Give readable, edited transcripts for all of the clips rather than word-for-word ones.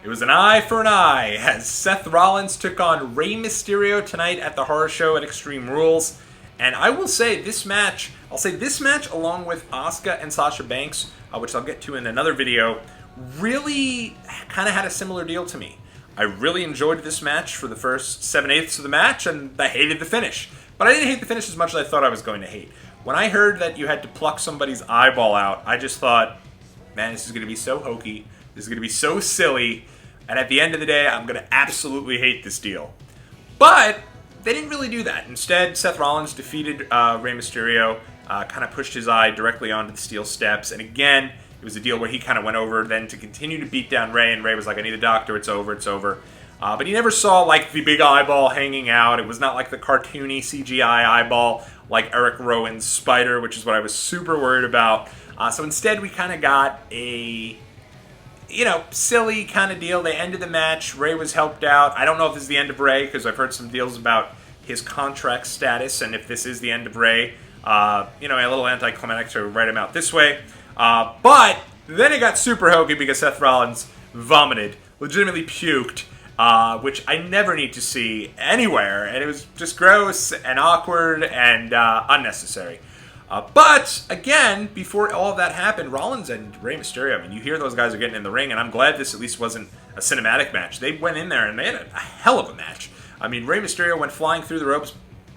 It was an eye for an eye as Seth Rollins took on Rey Mysterio tonight at the horror show at Extreme Rules. And I will say this match, along with Asuka and Sasha Banks, which I'll get to in another video, really kind of had a similar deal to me. I really enjoyed this match for the first 7/8 of the match, and I hated the finish. But I didn't hate the finish as much as I thought I was going to hate. When I heard that you had to pluck somebody's eyeball out, I just thought, man, this is going to be so hokey. This is going to be so silly. And at the end of the day, I'm going to absolutely hate this deal. But they didn't really do that. Instead, Seth Rollins defeated Rey Mysterio, kind of pushed his eye directly onto the steel steps. And again, it was a deal where he kind of went over then to continue to beat down Rey. And Rey was like, I need a doctor. It's over. It's over. But he never saw like the big eyeball hanging out. It was not like the cartoony CGI eyeball like Eric Rowan's spider, which is what I was super worried about. So instead, we kind of got a silly kind of deal. They ended the match. Rey was helped out. I don't know if this is the end of Rey, because I've heard some deals about his contract status, and if this is the end of Rey, a little anticlimactic to write him out this way. But then it got super hokey because Seth Rollins vomited, legitimately puked, which I never need to see anywhere, and it was just gross and awkward and unnecessary. But, again, before all of that happened, Rollins and Rey Mysterio, you hear those guys are getting in the ring, and I'm glad this at least wasn't a cinematic match. They went in there, and they had a hell of a match. Rey Mysterio went flying through the ropes,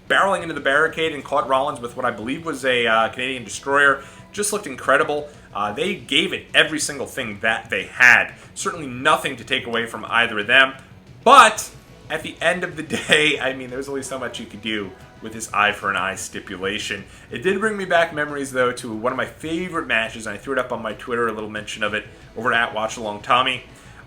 barreling into the barricade, and caught Rollins with what I believe was a Canadian Destroyer. Just looked incredible. They gave it every single thing that they had. Certainly nothing to take away from either of them. But at the end of the day, there was only so much you could do with this eye for an eye stipulation. It did bring me back memories, though, to one of my favorite matches, and I threw it up on my Twitter, a little mention of it, over at WatchAlongTommy,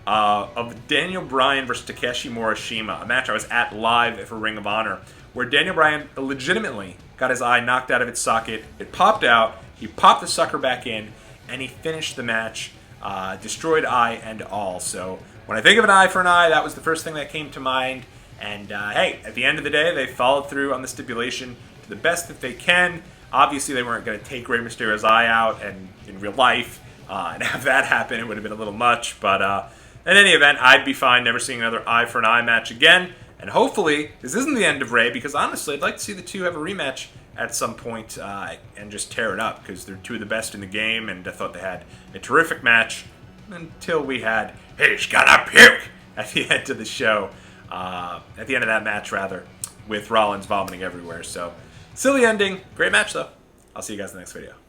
of Daniel Bryan versus Takeshi Morishima, a match I was at live for Ring of Honor, where Daniel Bryan legitimately got his eye knocked out of its socket. It popped out, he popped the sucker back in, and he finished the match, destroyed eye and all. So when I think of an eye for an eye, that was the first thing that came to mind. And hey, at the end of the day, they followed through on the stipulation to the best that they can. Obviously, they weren't going to take Rey Mysterio's eye out and in real life and have that happen. It would have been a little much. But in any event, I'd be fine never seeing another eye for an eye match again. And hopefully, this isn't the end of Rey, because honestly, I'd like to see the two have a rematch at some point and just tear it up, because they're two of the best in the game, and I thought they had a terrific match until we had, he's gonna puke, at the end of the show. At the end of that match, rather, with Rollins vomiting everywhere. So, silly ending. Great match, though. I'll see you guys in the next video.